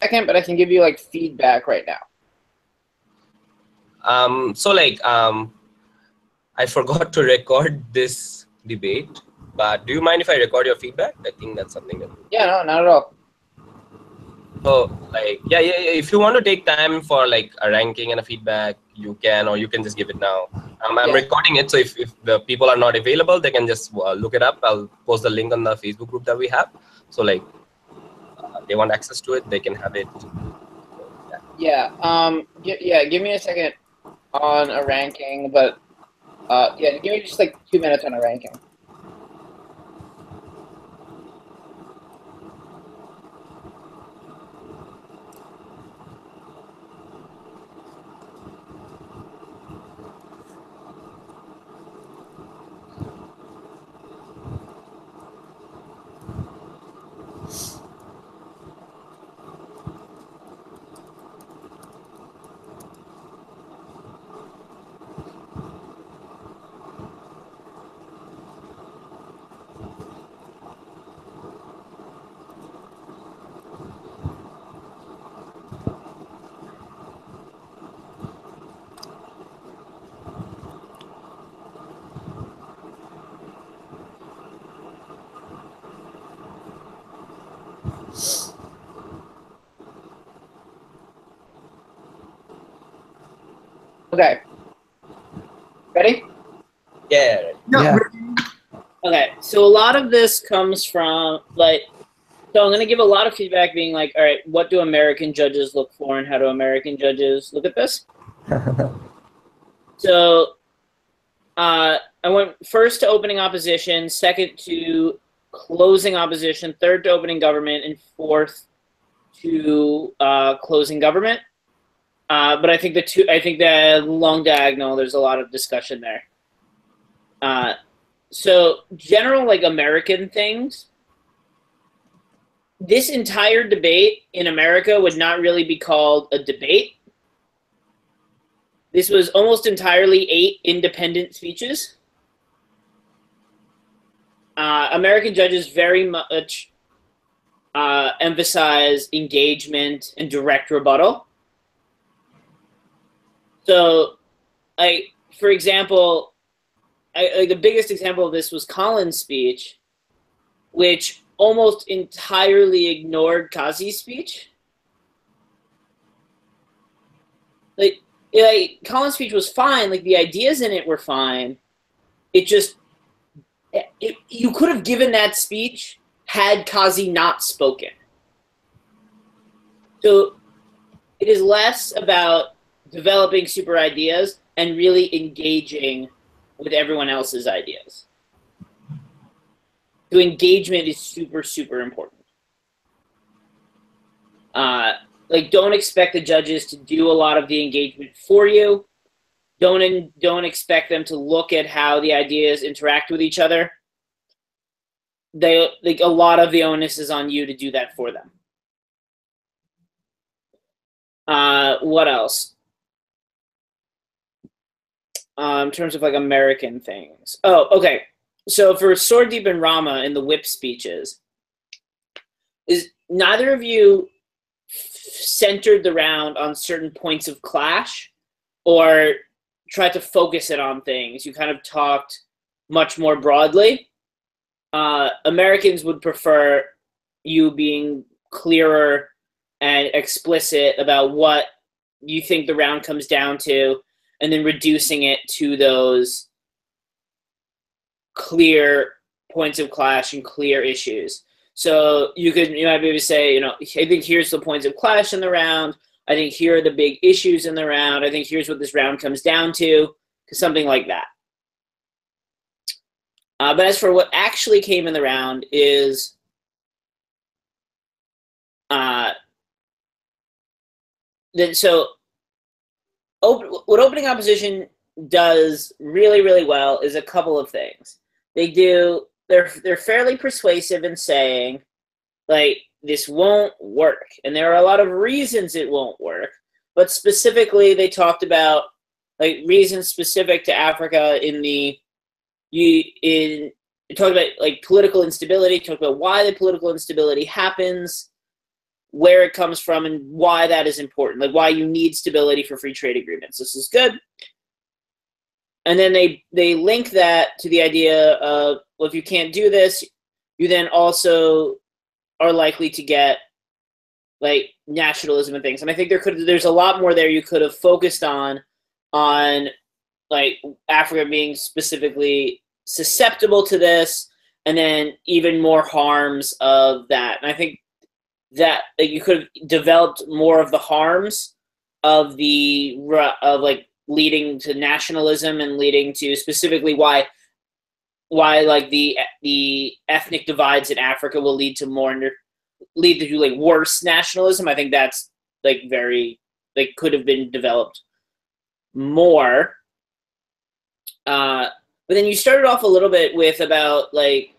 second, but I can give you like feedback right now. I forgot to record this debate, but do you mind if I record your feedback? I think that's something that. Yeah, no, not at all. So yeah. If you want to take time for like a ranking and a feedback, you can, or you can just give it now. I'm recording it, so if the people are not available, they can just look it up. I'll post the link on the Facebook group that we have. So like, they want access to it, they can have it. Yeah. Yeah. Give me a second on a ranking, but yeah, give me just like 2 minutes on a ranking. Okay. Ready? Yeah. Yeah. Okay. So a lot of this comes from like. So I'm going to give a lot of feedback being like, all right, what do American judges look for and how do American judges look at this? So I went first to opening opposition, second to closing opposition, third to opening government, and fourth to closing government. But I think the long diagonal, there's a lot of discussion there. So general like American things. This entire debate in America would not really be called a debate. This was almost entirely 8 independent speeches. American judges very much emphasize engagement and direct rebuttal. So, for example, the biggest example of this was Colin's speech, which almost entirely ignored Kazi's speech. Like Colin's speech was fine. Like the ideas in it were fine. It just you could have given that speech had Kazi not spoken. So it is less about developing super ideas and really engaging with everyone else's ideas. So engagement is super, super important. Like, don't expect the judges to do a lot of the engagement for you. Don't expect them to look at how the ideas interact with each other. A lot of the onus is on you to do that for them. What else? In terms of like American things. Oh, okay. So for Sworddeep and Rama in the whip speeches, is neither of you centered the round on certain points of clash or tried to focus it on things? You kind of talked much more broadly. Americans would prefer you being clearer and explicit about what you think the round comes down to, and then reducing it to those clear points of clash and clear issues. So you might be able to say, I think here's the points of clash in the round. I think here are the big issues in the round. I think here's what this round comes down to, something like that. But as for what actually came in the round is what opening opposition does really, really well is a couple of things. They're fairly persuasive in saying, like, this won't work. And there are a lot of reasons it won't work. But specifically, they talked about, like, reasons specific to Africa it talked about, like, political instability, talked about why the political instability happens, where it comes from and why that is important, like why you need stability for free trade agreements. This is good. And then they link that to the idea of, well, if you can't do this, you then also are likely to get like nationalism and things. And I think there's a lot more there you could have focused on like Africa being specifically susceptible to this, and then even more harms of that. And I think that you could have developed more of the harms of like leading to nationalism and leading to specifically why like the ethnic divides in Africa will lead to like worse nationalism. I think that's like could have been developed more. But then you started off a little bit with about like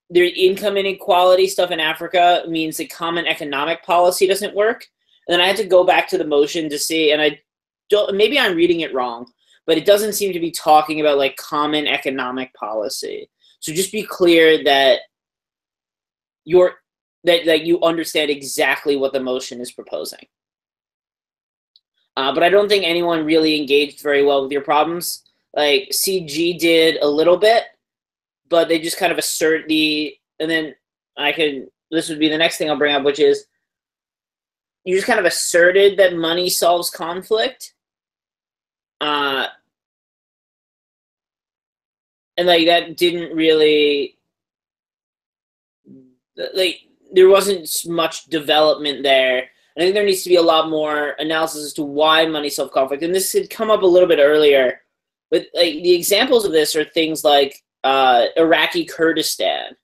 their income inequality stuff in Africa means the common economic policy doesn't work. And then I had to go back to the motion to see, and maybe I'm reading it wrong, but it doesn't seem to be talking about like common economic policy. So just be clear that you understand exactly what the motion is proposing. But I don't think anyone really engaged very well with your problems. Like CG did a little bit, but they just kind of assert and then this would be the next thing I'll bring up, which is you just kind of asserted that money solves conflict. And like that didn't really, like there wasn't much development there. I think there needs to be a lot more analysis as to why money solves conflict. And this had come up a little bit earlier, but like the examples of this are things like Iraqi Kurdistan,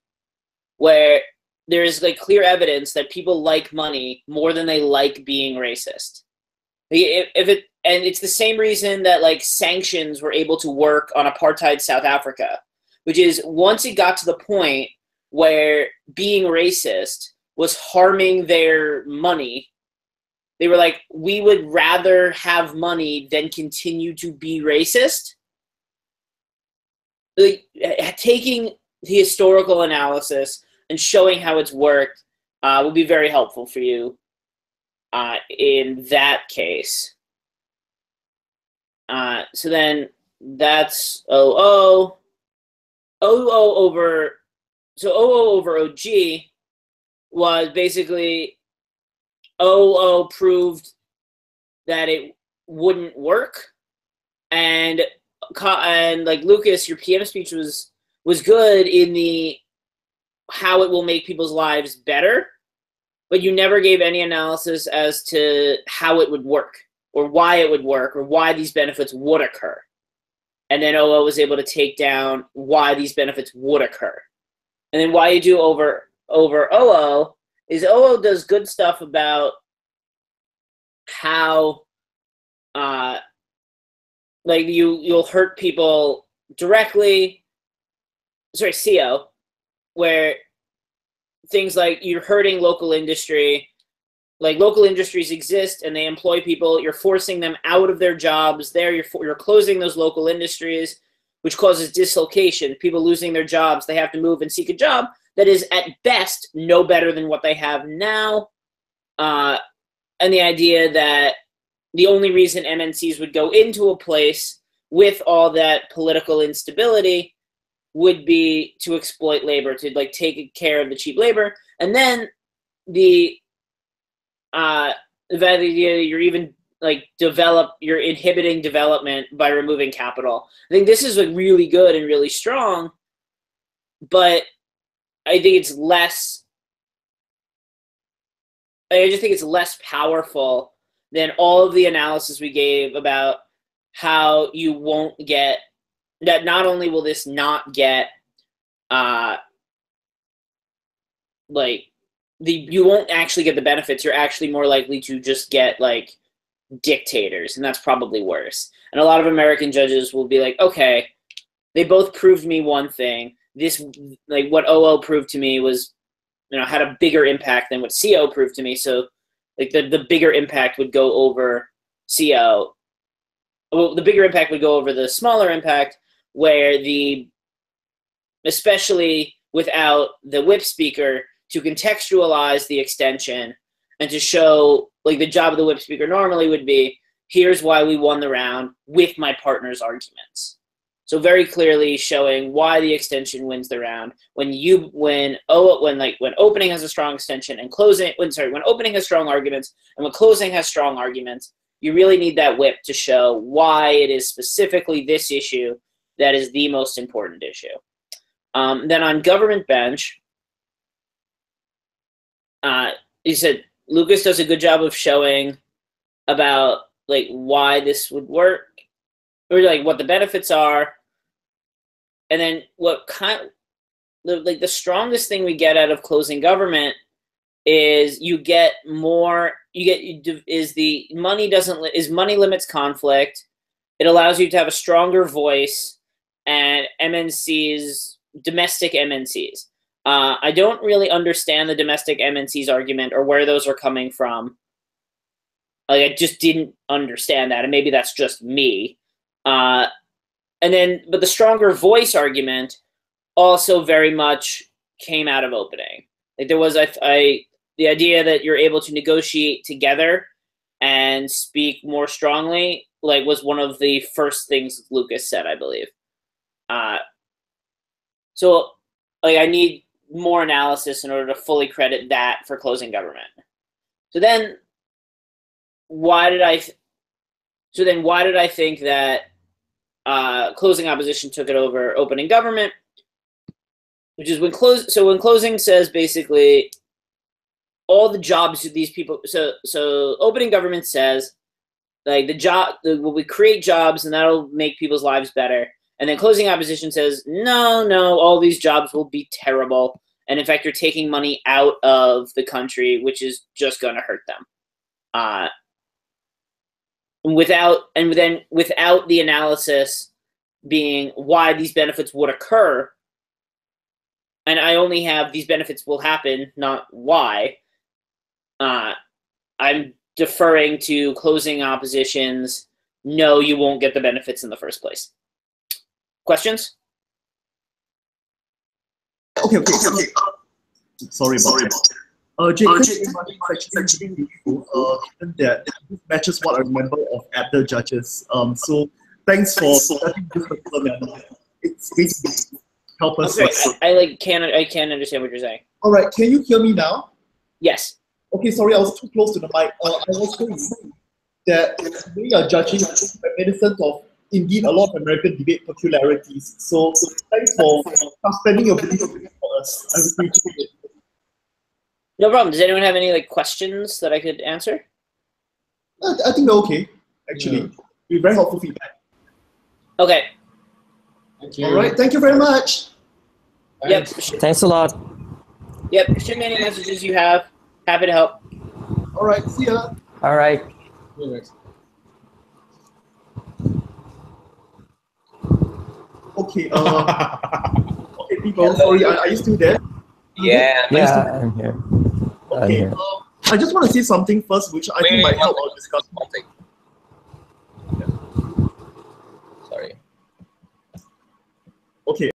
where there's like clear evidence that people like money more than they like being racist. And it's the same reason that like sanctions were able to work on apartheid South Africa, which is once it got to the point where being racist was harming their money, they were like, we would rather have money than continue to be racist. Like, taking the historical analysis and showing how it's worked will be very helpful for you in that case. So then that's OO over OG was basically OO proved that it wouldn't work, and like Lucas, your PM speech was good in the how it will make people's lives better, but you never gave any analysis as to how it would work or why it would work or why these benefits would occur. And then OO was able to take down why these benefits would occur. And then why you do over OO is OO does good stuff about how like you'll hurt people directly. Sorry, CO, where things like you're hurting local industry. Like local industries exist and they employ people. You're forcing them out of their jobs. You're closing those local industries, which causes dislocation. People losing their jobs. They have to move and seek a job that is at best no better than what they have now. And the idea that the only reason MNCs would go into a place with all that political instability would be to exploit labor, to like take care of the cheap labor. And then the idea you're even like you're inhibiting development by removing capital. I think this is like really good and really strong, but I think it's less. I just think it's less powerful than all of the analysis we gave about how you won't get that. Not only will this not get you won't actually get the benefits. You're actually more likely to just get like dictators, and that's probably worse. And a lot of American judges will be like, okay, they both proved me one thing. This, like what OO proved to me was, had a bigger impact than what CO proved to me. So like the bigger impact would go over CO. Well, the bigger impact would go over the smaller impact, where especially without the whip speaker to contextualize the extension and to show, like, the job of the whip speaker normally would be, here's why we won the round with my partner's arguments. So very clearly showing why the extension wins the round. When opening has a strong extension and when opening has strong arguments and when closing has strong arguments, you really need that whip to show why it is specifically this issue that is the most important issue. Then on government bench, he said Lucas does a good job of showing about, like, why this would work, or like what the benefits are. And then the strongest thing we get out of closing government is money limits conflict. It allows you to have a stronger voice, and MNCs, domestic MNCs. I don't really understand the domestic MNCs argument or where those are coming from. Like, I just didn't understand that, and maybe that's just me. But the stronger voice argument also very much came out of opening. Like, there was the idea that you're able to negotiate together and speak more strongly, like, was one of the first things Lucas said, I believe. So, like, I need more analysis in order to fully credit that for closing government. So then why did I think that closing opposition took it over opening government? Which is when closing says basically all the jobs of these people. So opening government says, like, we create jobs and that'll make people's lives better. And then closing opposition says, no, all these jobs will be terrible. And in fact, you're taking money out of the country, which is just going to hurt them. Without the analysis being why these benefits would occur, and I only have these benefits will happen, not why, I'm deferring to closing oppositions. No, you won't get the benefits in the first place. Questions? Okay. Sorry about that. Jake, actually given that this matches what I remember of other judges. So thanks for judging this particular member. It's basically help us. Okay, I can't understand what you're saying. All right, can you hear me now? Yes. Okay, sorry, I was too close to the mic. I was saying that we are judging reminiscent of indeed a lot of American debate peculiarities. So thanks for spending your belief for us. I appreciate it. No problem. Does anyone have any, like, questions that I could answer? I think they're okay, actually. Be very helpful feedback. Okay. Thank you. All right, thank you very much. Thanks. Yep. Thanks a lot. Yep. Shoot me any messages you have. Happy to help. All right, see ya. All right. Okay, okay, people, sorry, are you still there? Yeah. Yeah, I'm here. Okay, I just want to say something first, which I think might help our discussion. Something. Sorry. Okay,